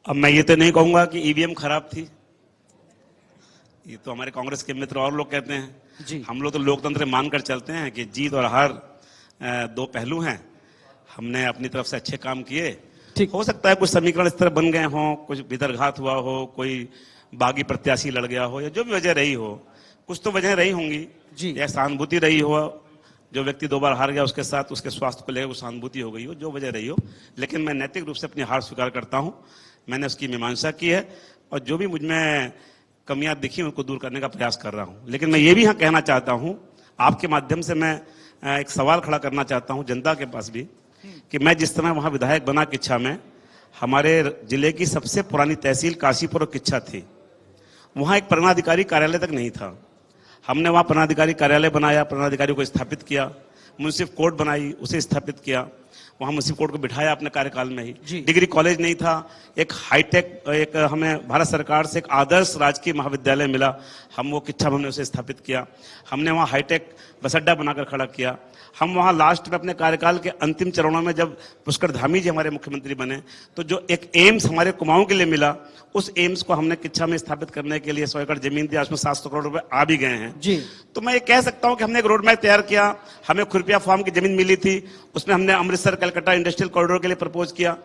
अब मैं ये तो नहीं कहूंगा कि ईवीएम खराब थी, ये तो हमारे कांग्रेस के मित्र और लोग कहते हैं जी। हम लोग तो लोकतंत्र मानकर चलते हैं कि जीत और हार दो पहलू हैं। हमने अपनी तरफ से अच्छे काम किए, ठीक। हो सकता है कुछ समीकरण इस तरह बन गए हों, कुछ विदर्घात हुआ हो, कोई बागी प्रत्याशी लड़ गया हो, या जो भी वजह रही हो, कुछ तो वजह रही होंगी जी। या सहानुभूति रही हो, जो व्यक्ति 2 बार हार गया उसके साथ उसके स्वास्थ्य को लेकर वो सहानुभूति हो गई हो, जो वजह रही हो, लेकिन मैं नैतिक रूप से अपनी हार स्वीकार करता हूं। मैंने उसकी मीमांसा की है और जो भी मुझ में कमियां दिखी उनको दूर करने का प्रयास कर रहा हूं। लेकिन मैं ये भी यहाँ कहना चाहता हूं, आपके माध्यम से मैं एक सवाल खड़ा करना चाहता हूं जनता के पास भी, कि मैं जिस समय वहां विधायक बना किच्छा में, हमारे जिले की सबसे पुरानी तहसील काशीपुर और किच्छा थी, वहां एक प्रधानाधिकारी कार्यालय तक नहीं था। हमने वहां प्रधानाधिकारी कार्यालय बनाया, प्रधानाधिकारी को स्थापित किया, म्युनिसिपल कोर्ट बनाई, उसे स्थापित किया, वहां म्युनिसिपल कोर्ट को बिठाया अपने कार्यकाल में ही। डिग्री कॉलेज नहीं था, एक हाईटेक, एक हमें भारत सरकार से एक आदर्श राजकीय महाविद्यालय मिला, हम वो किच्छा में हमने उसे स्थापित किया। हमने वहां हाईटेक बस अड्डा बनाकर खड़ा किया। हम वहां लास्ट में अपने कार्यकाल के अंतिम चरणों में जब पुष्कर धामी जी हमारे मुख्यमंत्री बने, तो जो एक एम्स हमारे कुमाऊं के लिए मिला, उस एम्स को हमने किच्छा में स्थापित करने के लिए 100 एकड़ जमीन दी, उसमें 700 करोड़ रुपए आ भी गए हैं जी। तो मैं ये कह सकता हूं कि हमने एक रोड मैप तैयार किया। हमें खुरपिया फार्म की जमीन मिली थी, उसमें हमने अमृतसर कलकत्ता इंडस्ट्रियल कॉरिडोर के लिए प्रपोज किया।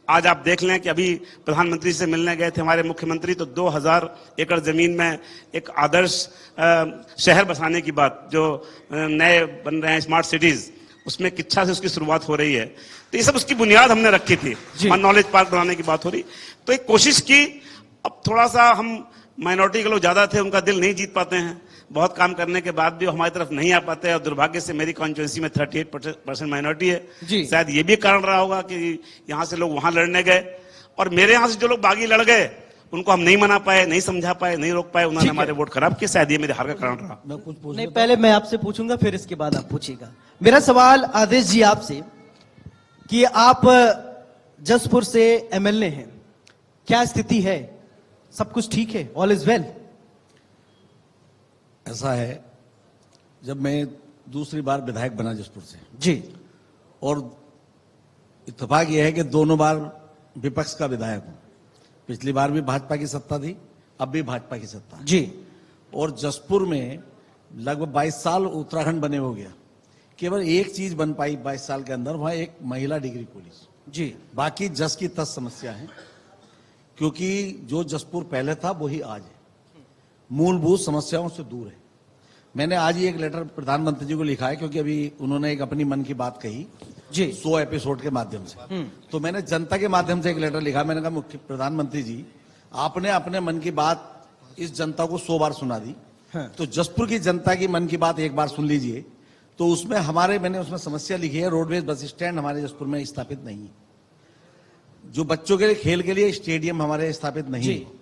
आज आप देख लें कि अभी प्रधानमंत्री से मिलने गए थे हमारे मुख्यमंत्री, तो 2000 एकड़ जमीन में एक आदर्श शहर बसाने की बात, जो नए बन रहे हैं स्मार्ट सिटीज, उसमें किच्छा से उसकी शुरुआत हो रही है। तो ये सब उसकी बुनियाद हमने रखी थी। नॉलेज पार्क बनाने की बात हो रही, तो एक कोशिश की। अब थोड़ा सा हम माइनॉरिटी के लोग ज्यादा थे, उनका दिल नहीं जीत पाते हैं, बहुत काम करने के बाद भी वो हमारी तरफ नहीं आ पाते, और दुर्भाग्य से मेरी कॉन्स्टिट्यूंसी में 38% माइनॉरिटी है। शायद ये भी कारण रहा होगा कि यहाँ से लोग वहां लड़ने गए, और मेरे यहाँ से जो लोग बागी लड़ गए उनको हम नहीं मना पाए, नहीं समझा पाए, नहीं रोक पाए, उन्होंने हमारे वोट खराब किए। शायद ये मेरे हार का कारण रहा। मैं कुछ नहीं, पहले मैं आपसे पूछूंगा, फिर इसके बाद आप पूछिएगा। मेरा सवाल आदेश जी आपसे, कि आप जसपुर से एमएलए हैं, क्या स्थिति है? सब कुछ ठीक है? All is well? ऐसा है, जब मैं दूसरी बार विधायक बना जसपुर से जी, और इत्तेफाक यह है कि दोनों बार विपक्ष का विधायक हूं। पिछली बार भी भाजपा की सत्ता थी, अब भी भाजपा की सत्ता जी। और जसपुर में लगभग 22 साल उत्तराखंड बने हो गया, केवल एक चीज बन पाई 22 साल के अंदर, वहां एक महिला डिग्री पुलिस जी। बाकी जस की तस समस्या है, क्योंकि जो जसपुर पहले था वही आज है, मूलभूत समस्याओं से दूर है। मैंने आज ही एक लेटर प्रधानमंत्री जी को लिखा है, क्योंकि अभी उन्होंने एक अपनी मन की बात कही जी 100 एपिसोड के माध्यम से, तो मैंने जनता के माध्यम से एक लेटर लिखा। मैंने कहा मुख्य प्रधानमंत्री जी, आपने अपने मन की बात इस जनता को 100 बार सुना दी, तो जसपुर की जनता की मन की बात एक बार सुन लीजिए। तो उसमें मैंने उसमें समस्या लिखी है, रोडवेज बस स्टैंड हमारे जसपुर में स्थापित नहीं है, जो बच्चों के लिए खेल के लिए स्टेडियम हमारे स्थापित नहीं है।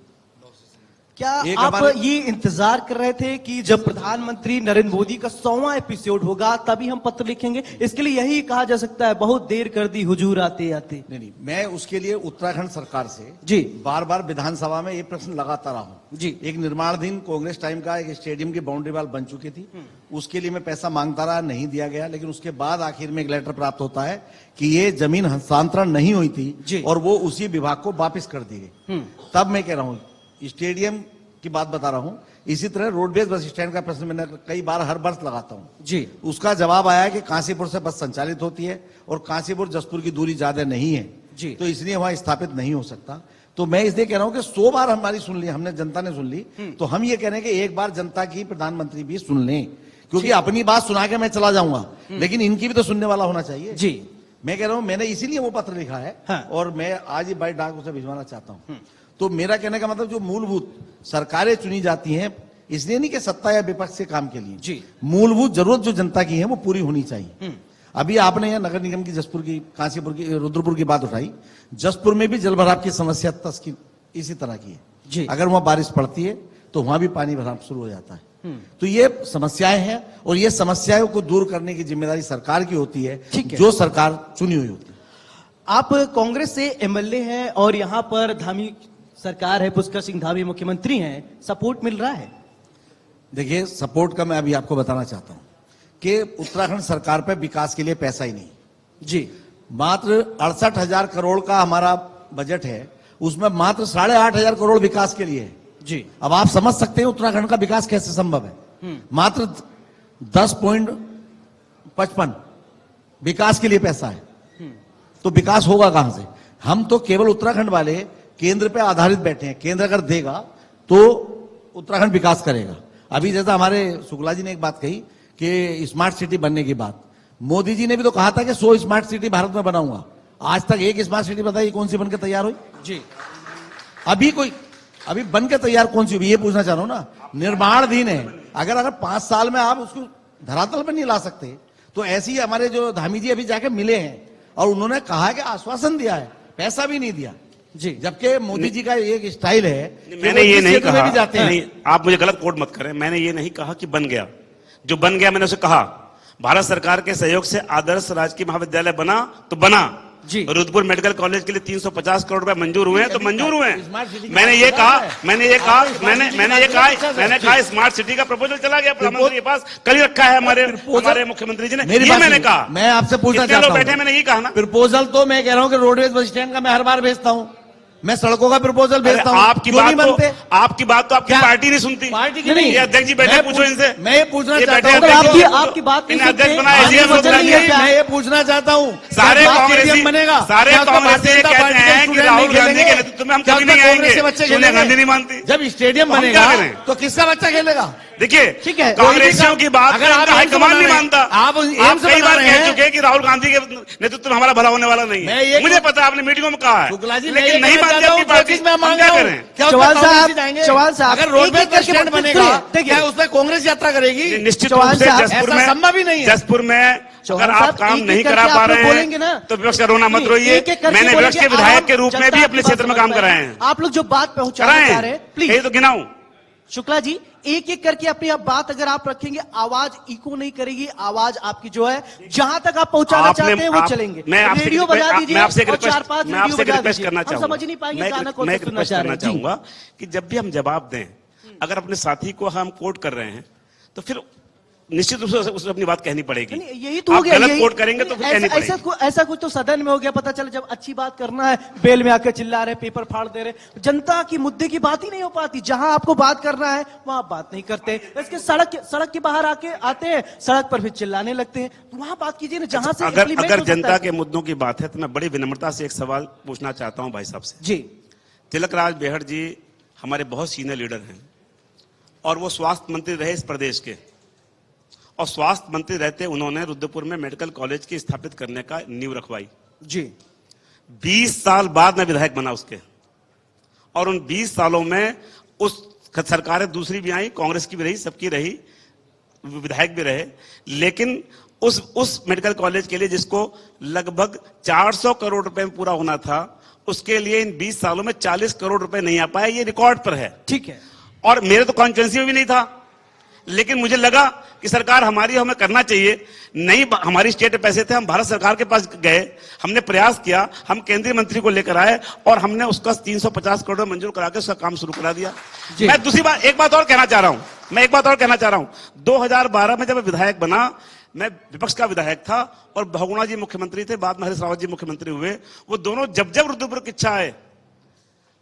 क्या आप ये इंतजार कर रहे थे कि जब प्रधानमंत्री नरेंद्र मोदी का 100वां एपिसोड होगा तभी हम पत्र लिखेंगे? इसके लिए यही कहा जा सकता है, बहुत देर कर दी हुजूर आते आते। नहीं, मैं उसके लिए उत्तराखंड सरकार से जी बार बार विधानसभा में ये प्रश्न लगाता रहा हूं जी। एक निर्माणाधीन कांग्रेस टाइम का एक स्टेडियम की बाउंड्री वाल बन चुकी थी, उसके लिए मैं पैसा मांगता रहा, नहीं दिया गया। लेकिन उसके बाद आखिर में एक लेटर प्राप्त होता है कि ये जमीन हस्तांतरण नहीं हुई थी और वो उसी विभाग को वापिस कर दी गई। तब मैं कह रहा हूँ, स्टेडियम की बात बता रहा हूं। इसी तरह रोडवेज बस स्टैंड का प्रश्न मैंने कई बार हर वर्ष लगाता हूं जी। उसका जवाब आया कि काशीपुर से बस संचालित होती है और काशीपुर जसपुर की दूरी ज्यादा नहीं है जी, तो इसलिए वहां स्थापित नहीं हो सकता। तो मैं इसलिए कह रहा हूं कि 100 बार हमारी सुन ली हमने, जनता ने सुन ली, तो हम ये कह रहे हैं कि एक बार जनता की प्रधानमंत्री भी सुन लें, क्योंकि अपनी बात सुना के मैं चला जाऊंगा, लेकिन इनकी भी तो सुनने वाला होना चाहिए जी। मैं कह रहा हूं, मैंने इसीलिए वो पत्र लिखा है और मैं आज ही बाई डाक उसे भिजवाना चाहता हूं। तो मेरा कहने का मतलब, जो मूलभूत सरकारें चुनी जाती हैं इसलिए नहीं कि सत्ता या विपक्ष के काम के लिए जी, मूलभूत जरूरत जो जनता की है वो पूरी होनी चाहिए। अभी आपने यह नगर निगम की जसपुर की, काशीपुर की, रुद्रपुर की बात उठाई। जसपुर में भी जल भराव की समस्या तस की इसी तरह की है जी। अगर वहां बारिश पड़ती है तो वहां भी पानी भराव शुरू हो जाता है। तो ये समस्याएं हैं और ये समस्याओं को दूर करने की जिम्मेदारी सरकार की होती है, जो सरकार चुनी हुई होती है। आप कांग्रेस से एमएलए हैं और यहाँ पर धामी सरकार है, पुष्कर सिंह धामी मुख्यमंत्री हैं, सपोर्ट मिल रहा है? देखिए, सपोर्ट का मैं अभी आपको बताना चाहता हूं कि उत्तराखंड सरकार पे विकास के लिए पैसा ही नहीं जी। मात्र 68,000 करोड़ का हमारा बजट है उसमें मात्र 8,500 करोड़ विकास के लिए है। जी अब आप समझ सकते हैं उत्तराखंड का विकास कैसे संभव है। मात्र 10.55 विकास के लिए पैसा है, तो विकास होगा कहां से। हम तो केवल उत्तराखंड वाले केंद्र पे आधारित बैठे हैं, केंद्र अगर देगा तो उत्तराखंड विकास करेगा। अभी जैसा हमारे शुक्ला जी ने एक बात कही कि स्मार्ट सिटी बनने की बात, मोदी जी ने भी तो कहा था कि 100 स्मार्ट सिटी भारत में बनाऊंगा। आज तक एक स्मार्ट सिटी बताइए कौन सी बनकर तैयार हुई जी। अभी बन के तैयार कौन सी हुई, ये पूछना चाह रहा हूं ना। निर्माणाधीन है। अगर 5 साल में आप उसको धरातल पर नहीं ला सकते, तो ऐसे ही हमारे जो धामी जी अभी जाके मिले हैं और उन्होंने कहा कि आश्वासन दिया है, पैसा भी नहीं दिया जी। जबकि मोदी जी का एक स्टाइल है कि मैंने वो ये जिस नहीं क्षेत्र में कहा, भी जाते हैं। नहीं, आप मुझे गलत कोट मत करें। मैंने ये नहीं कहा कि बन गया। जो बन गया मैंने उसे कहा, भारत सरकार के सहयोग से आदर्श राजकीय महाविद्यालय बना तो बना जी। रुद्रपुर मेडिकल कॉलेज के लिए 350 करोड़ रुपए मंजूर हुए हैं तो मंजूर हुए स्मार्ट सिटी हैं। की मैंने बात ये कर कहा रहा है। मैंने कहा स्मार्ट सिटी का प्रपोजल चला गया प्रधानमंत्री के पास, कल ही रखा है हमारे मुख्यमंत्री जी ने। मेरी ये बात मैंने सुनिए। कहा, मैं आपसे पूछना कितने लोग चाहता बैठे हूं, मैंने यही कहा ना। प्रपोजल तो मैं कह रहा हूं कि रोडवेज बस स्टैंड का मैं हर बार भेजता हूं, मैं सड़कों का प्रपोजल भेजता हूं। आपकी क्यों नहीं बात बनते? तो आपकी क्या? पार्टी नहीं सुनती। पार्टी की नहीं, नहीं। ये अध्यक्ष जी बैठे, मैं पूछो इनसे। मैं ये पूछना ये चाहता बैठे हूं अगर अध्यक्ष आपकी को- आपकी बात नहीं इन्हें अध्यक्ष सुनते, बनाया, आगे SDM वचन नहीं है क्या? मैं ये पूछना चाहता हूं, सारे क्या कांग्रेसी स्टेडियम बनेगा? सारे क्या उसमें कांग्रेसी भारतीय ये जनता कहते पार्टी के हैं कि स्टूडेंट राहुल नहीं गांधी के खेलेंगे? नेतृत्व में हम क्या कभी उसमें नहीं कांग्रेस आएंगे। के बच्चे सोनिया खेलेंगे? गांधी नहीं मानती। जब स्टेडियम तो हम बनेगा क्या करें? तो किसका बच्चा खेलेगा? देखिए, ठीक है। कांग्रेसियों की बात अगर आप हाईकमान एम्स नहीं बना मानता। रहे हैं, आप एम्स कई बना बार रहे कह हैं। चुके हैं कि राहुल गांधी के नेतृत्व में हमारा भला होने वाला नहीं मैं है। ये मुझे पता है, आपने मीटिंगों में कहा शुक्ला जी, है, मैं ये लेकिन नहीं कहना मानती चाहता आपकी हूं, जो पार्टी। चीज मैं हम मांग क्या रहा हूं, करें? क्या चौहान उसमें कांग्रेसी साहब, जाएंगे? चौहान साहब, अगर रोडवेज एक-एक करके स्टैंड सुनिए, बनेगा, देखिए। क्या उसमें कांग्रेस यात्रा करेगी? निश्चित रूप चौहान से साहब, जसपुर ऐसा में संभव ही नहीं है। जसपुर में चौहान अगर आप साहब, काम एक-एक नहीं करके करा पा आप लोग रहे बोलेंगे ना। हैं तो विपक्ष का रोना मत रोइए। एक-एक करके मैंने विपक्ष के बोलेंगे, विधायक आम के रूप में जनता भी आपकी अपने बात क्षेत्र में समझ काम पाए। कराए हैं। आप लोग जो बात पहुंचाना कराए चाह रहे हैं, हैं, प्लीज यही तो गिनाऊं। शुक्ला जी, एक एक करके अपनी आप बात अगर आप रखेंगे, आवाज इको नहीं करेगी। आवाज आपकी जो है जहां तक आप पहुंचाना चाहते हैं वो चलेंगे। मैं आपसे रेडियो एक रिक्वेस्ट- बजा दीजिए मैं आपसे एक और रिक्वेस्ट- 4-5 मैं रेडियो आपसे एक बजा रिक्वेस्ट दीजिए। करना हम चाहूंगा। समझ नहीं पाएंगे मैं गाना एक कौन सा सुनना रिक्वेस्ट चाह रहे करना हैं। जी। चाहूंगा कि जब भी हम जवाब दें, अगर अपने साथी को हम कोट कर रहे हैं तो फिर निश्चित रूप से उसे अपनी बात कहनी पड़ेगी। नहीं, यही तो हो आप गया। गलत यही- कोट करेंगे तो फिर कहनी पड़ेगी। ऐसा कुछ तो सदन में हो गया, पता चला जब अच्छी बात करना है बेल में आकर चिल्ला रहे, पेपर फाड़ दे रहे। जनता की मुद्दे की बात ही नहीं हो पाती। जहां आपको बात करना है वहां आप बात नहीं करते। इसके सड़क के बाहर आते हैं, सड़क पर फिर चिल्लाने लगते हैं। तो वहां बात कीजिए ना जहां से अगर implement हो सकता जनता है। के मुद्दों की बात है तो मैं बड़ी विनम्रता से एक सवाल पूछना चाहता हूं भाई साहब से। जी। तिलकराज बेहड़ जी हमारे बहुत सीनियर लीडर हैं और वो स्वास्थ्य मंत्री रहे इस प्रदेश के, और स्वास्थ्य मंत्री रहते उन्होंने रुद्रपुर में मेडिकल कॉलेज की स्थापित करने का नींव रखवाई। जी। 20 साल बाद मैं विधायक बना उसके, और उन 20 सालों में उस सरकारें दूसरी भी आई, कांग्रेस की भी रही, सबकी रही, विधायक भी रहे, लेकिन उस मेडिकल कॉलेज के लिए जिसको लगभग 400 करोड़ रुपए में पूरा होना था, उसके लिए इन 20 सालों में 40 करोड़ रुपए नहीं आ पाए। ये रिकॉर्ड पर है। ठीक है। और मेरे तो कॉन्स्टिट्यूंसी में भी नहीं था, लेकिन मुझे लगा कि सरकार हमारी, हमें करना चाहिए। नहीं, हमारी स्टेट में पैसे थे, हम भारत सरकार के पास गए, हमने प्रयास किया, हम केंद्रीय मंत्री को लेकर आए और हमने उसका 350 करोड़ मंजूर करा के उसका काम शुरू करा दिया। मैं दूसरी बात, एक बात और कहना चाह रहा हूं। 2012 में जब मैं विधायक बना, मैं विपक्ष का विधायक था और बहुगुणा जी मुख्यमंत्री थे, बाद में हरीश रावत जी मुख्यमंत्री हुए। वो दोनों जब रुद्रपुर की इच्छा आए,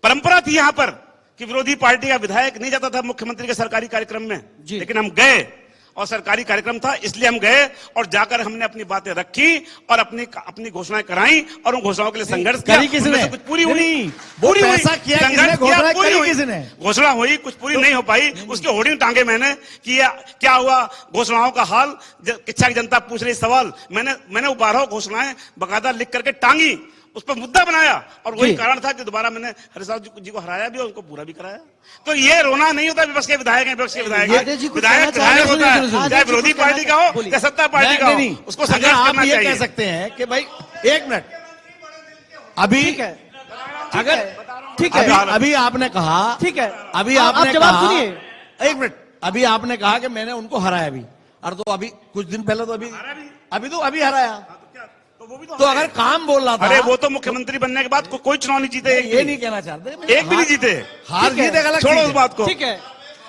परंपरा थी यहां पर कि विरोधी पार्टी का विधायक नहीं जाता था मुख्यमंत्री के सरकारी कार्यक्रम में, लेकिन हम गए और सरकारी कार्यक्रम था इसलिए हम गए और जाकर हमने अपनी बातें रखी और अपनी घोषणाएं कराई और उन घोषणाओं के लिए संघर्ष किया। करी किसने? उनमें से कुछ पूरी हुई, पूरी हुई, किया किसने? संघर्ष किया, घोषणा पूरी करी हुई। किसने? घोषणा हुई, कुछ पूरी नहीं हो पाई, उसके होर्डिंग टांगे मैंने कि क्या हुआ घोषणाओं का हाल। इच्छा की जनता पूछ रही सवाल, मैंने 12 घोषणाएं बकायदा लिख करके टांगी, उस पर मुद्दा बनाया, और वही कारण था कि दोबारा मैंने हरीश रावत जी को हराया भी और उनको पूरा भी कराया। तो ये रोना नहीं होता विपक्ष के विधायक हैं, विपक्ष के विधायक हैं। विधायक होता है, चाहे विरोधी पार्टी का हो या सत्ता पार्टी का हो, उसको संघर्ष करना चाहिए। आप ये कह सकते हैं कि भाई एक मिनट, अभी ठीक है, अगर ठीक है, अभी आपने कहा, ठीक है, अभी आप आपने जवाब कहा, सुनिए। एक मिनट, अभी आपने कहा कि मैंने उनको हराया भी, और तो अभी कुछ दिन पहले तो अभी हराया, तो अगर काम बोल रहा था। अरे वो तो मुख्यमंत्री बनने के बाद कोई चुनाव नहीं जीते, ये नहीं कहना चाहते, एक भी नहीं जीते। हार जीत एक अलग छोड़ो चीज उस है। बात को। ठीक है।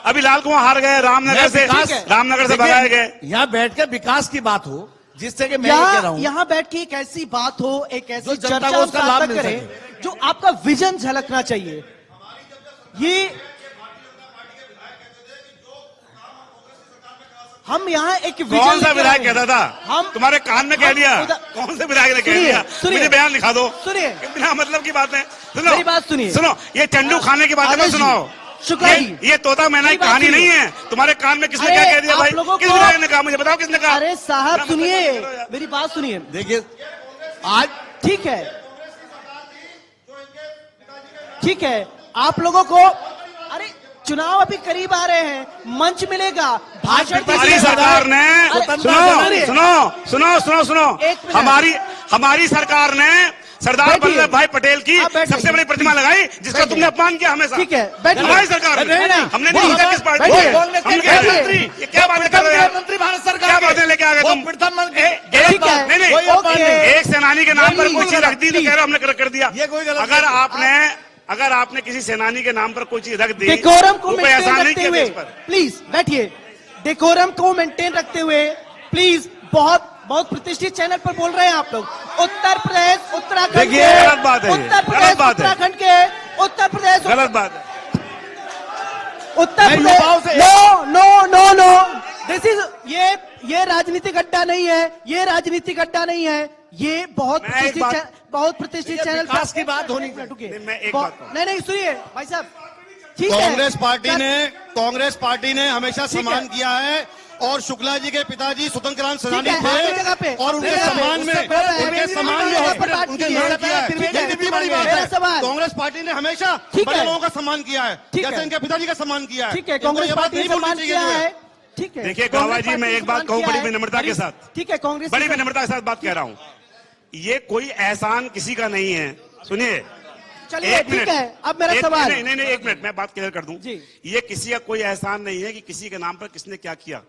अभी लाल कुआं हार गए, रामनगर से भगाए गए। यहाँ बैठ के विकास की बात हो, जिससे कि मैं ये कह रहा हूँ यहाँ बैठ के एक ऐसी बात हो, एक ऐसी जो जनता चर्चा को हम उसका साथ लाभ तक मिल करें सके। जो आपका विजन झलकना चाहिए। ये हम यहाँ एक विजन कौन सा लेके विधायक आए हैं। कहता था? हम तुम्हारे कान में कह दिया? कौन से विधायक ने कह दिया? मुझे बयान लिखा दो। सुनिए, बिना मतलब की बात है। सुनो मेरी बात सुनिए। सुनो, ये चंडू खाने की बात है, सुनाओ। शुक्ला जी, ये तोता मैना की कहानी नहीं है। तुम्हारे कान में किसने क्या कह दिया भाई? किस विधायक ने कहा? मुझे बताओ किसने कहा? अरे साहब सुनिए, मेरी बात सुनिए। देखिए आज ठीक है, ठीक है, आप लोगों को, अरे चुनाव अभी करीब आ रहे हैं, मंच मिलेगा, भाषण हमारी सरकार ने सुनो हमारी सरकार ने सरदार वल्लभ भाई पटेल की सबसे बड़ी प्रतिमा लगाई, जिसका तुमने अपमान किया हमेशा। ठीक है, बैठिए। हमारी सरकार ने, हमने नहीं सोचा किस पार्टी बैठिए। ये क्या बातें कर रहे हो? मंत्री भारत सरकार क्या बातें लेके आ गए तुम? ठीक है, नहीं, ओके। एक सेनानी के नाम पर कोई चीज रख दी तो कह रहे हो हमने कर दिया। ये कोई गलत अगर आपने किसी सेनानी के नाम पर कोई चीज रख दी, डेकोरम को तो कोई मेंटेन एहसान नहीं रखते किया हुए, देश पर। प्लीज बैठिए। डेकोरम को मेंटेन रखते हुए प्लीज, बहुत बहुत प्रतिष्ठित चैनल पर बोल रहे हैं आप लोग। उत्तर प्रदेश उत्तराखंड देखिए, गलत बात है, उत्तर गलत प्रदेश बात है। उत्तराखंड के, उत्तर प्रदेश गलत बात है। Uttar Pradesh, no no no no, this is, ये राजनीतिक अड्डा नहीं है, ये राजनीतिक अड्डा नहीं है, ये बहुत प्रतिष्ठित चैनल विकास की बात होनी नहीं, मैं एक बात कहूं। नहीं सुनिए भाई साहब, ठीक है। कांग्रेस पार्टी ने हमेशा सम्मान किया है, और शुक्ला जी के पिताजी स्वतंत्राम सेनानी थे, और उनके सम्मान में उनके नाम किया है। ये कितनी बड़ी बात है। कांग्रेस पार्टी ने हमेशा बड़े लोगों का सम्मान किया है, जैसे इनके पिताजी का सम्मान किया है। ठीक है, कांग्रेस पार्टी ने सम्मान किया है। ठीक है, देखिए गावा जी, मैं एक बात कहूं बड़ी विनम्रता के साथ, ठीक है, कांग्रेस बड़ी विनम्रता के साथ बात कह रहा हूं, ये कोई एहसान किसी का नहीं है। सुनिए, चलिए ठीक है, अब मेरा सवाल। नहीं, एक मिनट, मैं बात क्लियर कर दूं। ये किसी का कोई एहसान नहीं है कि किसी के नाम पर किसने क्या किया।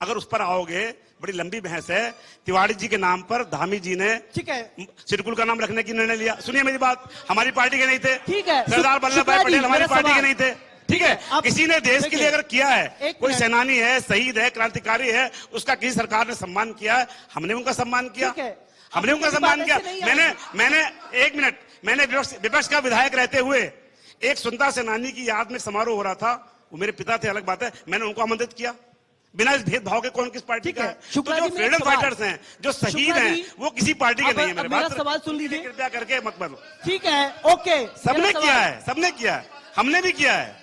अगर उस पर आओगे, बड़ी लंबी बहस है। तिवारी जी के नाम पर धामी जी ने, ठीक है, सिरकुल का नाम रखने की निर्णय लिया। सुनिए मेरी बात, हमारी पार्टी के नहीं थे। ठीक है, सरदार वल्लभ भाई पटेल हमारी पार्टी के नहीं थे। ठीक है, अब किसी ने देश के लिए अगर किया है, कोई मिनट। सेनानी है, शहीद है, क्रांतिकारी है, उसका किसी सरकार ने सम्मान किया है, हमने उनका सम्मान किया। हमने उनका सम्मान किया। मैंने एक मिनट, मैंने विपक्ष का विधायक रहते हुए एक स्वतंत्रता सेनानी की याद में समारोह हो रहा था, वो मेरे पिता थे, अलग बात है, मैंने उनको आमंत्रित किया बिना इस भेदभाव के कौन किस पार्टी का है। तो जो फ्रीडम फाइटर्स हैं, जो शहीद हैं, वो किसी पार्टी के नहीं है। मेरे बात सवाल सुन लीजिए, कृपया करके मत बोलो। ठीक है, ओके, सबने किया है, सबने किया है, हमने भी किया है।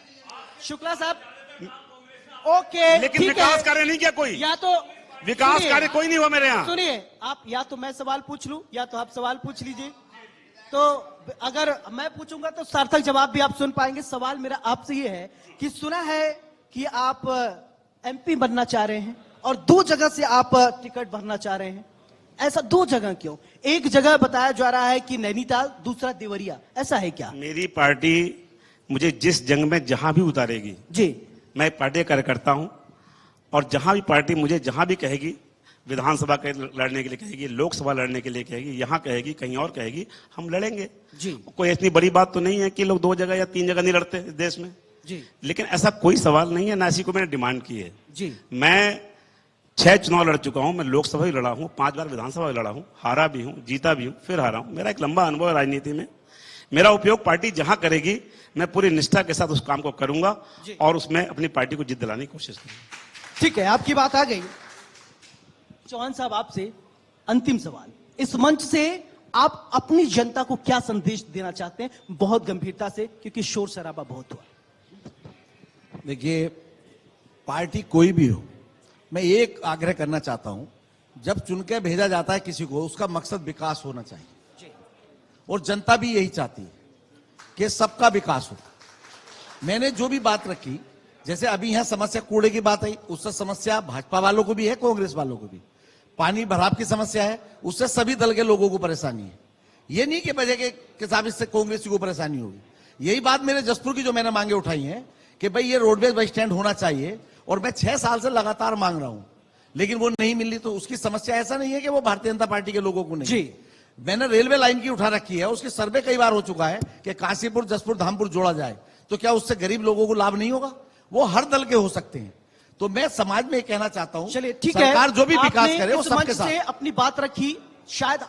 शुक्ला साहब, ओके, लेकिन विकास कार्य नहीं किया कोई, या तो विकास कार्य कोई नहीं हुआ मेरे यहाँ। सुनिए, आप या तो मैं सवाल पूछ लूं, या तो आप सवाल पूछ लीजिए। तो अगर मैं पूछूंगा तो सार्थक जवाब भी आप सुन पाएंगे। सवाल मेरा आपसे ये है कि सुना है कि आप एमपी बनना चाह रहे हैं, और 2 जगह से आप टिकट भरना चाह रहे हैं। ऐसा 2 जगह क्यों? एक जगह बताया जा रहा है कि नैनीताल, दूसरा देवरिया, ऐसा है क्या? मेरी पार्टी मुझे जिस जंग में जहां भी उतारेगी जी, मैं पार्टी कार्यकर्ता हूं, और जहां भी पार्टी मुझे जहां भी कहेगी, विधानसभा के लड़ने के लिए कहेगी, लोकसभा लड़ने के लिए कहेगी, यहां कहेगी, कहीं और कहेगी, हम लड़ेंगे जी। कोई इतनी बड़ी बात तो नहीं है कि लोग 2 जगह या 3 जगह नहीं लड़ते इस देश में जी। लेकिन ऐसा कोई सवाल नहीं है, ना ऐसी को मैंने डिमांड की है जी। मैं 6 चुनाव लड़ चुका हूं, मैं लोकसभा भी लड़ा हूं, 5 बार विधानसभा भी लड़ा हूं, हारा भी हूं, जीता भी हूं, फिर हारा हूं। मेरा एक लंबा अनुभव है राजनीति में। मेरा उपयोग पार्टी जहां करेगी, मैं पूरी निष्ठा के साथ उस काम को करूंगा, और उसमें अपनी पार्टी को जीत दिलाने की कोशिश करूंगा। ठीक है, आपकी बात आ गई। चौहान साहब, आपसे अंतिम सवाल, इस मंच से आप अपनी जनता को क्या संदेश देना चाहते हैं, बहुत गंभीरता से, क्योंकि शोर शराबा बहुत हुआ। देखिए, पार्टी कोई भी हो, मैं एक आग्रह करना चाहता हूं, जब चुनकर भेजा जाता है किसी को, उसका मकसद विकास होना चाहिए, और जनता भी यही चाहती है कि सबका विकास हो। मैंने जो भी बात रखी, जैसे अभी यहां समस्या कूड़े की बात आई, उससे समस्या भाजपा वालों को भी है, कांग्रेस वालों को भी। पानी भराव की समस्या है, उससे सभी दल के लोगों को परेशानी है। ये नहीं कि वजह के साहब इससे कांग्रेस को परेशानी होगी। यही बात मेरे जसपुर की जो मैंने मांगे उठाई हैं कि भाई ये रोडवेज बस स्टैंड होना चाहिए, और मैं 6 साल से लगातार मांग रहा हूं, लेकिन वो नहीं मिली। तो उसकी समस्या ऐसा नहीं है कि वो भारतीय जनता पार्टी के लोगों को नहीं जी। मैंने रेलवे लाइन की उठा रखी है, उसकी सर्वे कई बार हो चुका है कि काशीपुर, जसपुर, धामपुर जोड़ा जाए, तो क्या उससे गरीब लोगों को लाभ नहीं होगा? वो हर दल के हो सकते हैं। तो मैं समाज में कहना चाहता हूं, चलिए ठीक है, सरकार जो भी विकास करे वो इस मंच सबके साथ। से अपनी बात रखी, शायद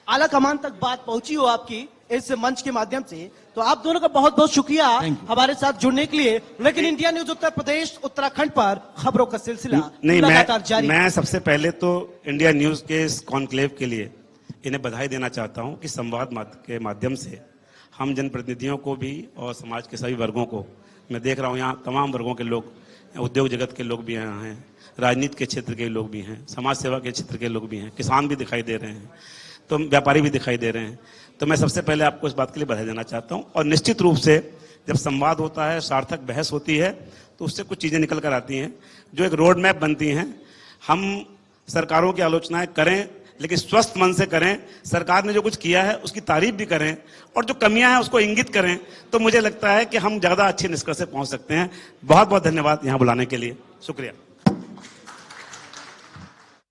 आला कमान तक बात पहुंची हो आपकी, इस मंच के माध्यम से। तो आप दोनों का बहुत बहुत शुक्रिया हमारे साथ जुड़ने के लिए। लेकिन इंडिया न्यूज उत्तर प्रदेश उत्तराखंड पर खबरों का सिलसिला नहीं, लगातार जारी। मैं सबसे पहले तो इंडिया न्यूज के इस कॉन्क्लेव के लिए इन्हें बधाई देना चाहता हूं कि संवाद के माध्यम से हम जनप्रतिनिधियों को भी और समाज के सभी वर्गों को, मैं देख रहा हूं यहाँ तमाम वर्गों के लोग, उद्योग जगत के लोग भी यहाँ हैं, राजनीति के क्षेत्र के लोग भी हैं, समाज सेवा के क्षेत्र के लोग भी हैं, किसान भी दिखाई दे रहे हैं, तो व्यापारी भी दिखाई दे रहे हैं। तो मैं सबसे पहले आपको इस बात के लिए बधाई देना चाहता हूं। और निश्चित रूप से जब संवाद होता है, सार्थक बहस होती है, तो उससे कुछ चीजें निकल कर आती हैं जो एक रोड मैप बनती हैं। हम सरकारों की आलोचनाएं करें लेकिन स्वस्थ मन से करें, सरकार ने जो कुछ किया है उसकी तारीफ भी करें और जो कमियां हैं उसको इंगित करें, तो मुझे लगता है कि हम ज्यादा अच्छे निष्कर्ष से पहुंच सकते हैं। बहुत बहुत धन्यवाद यहाँ बुलाने के लिए, शुक्रिया।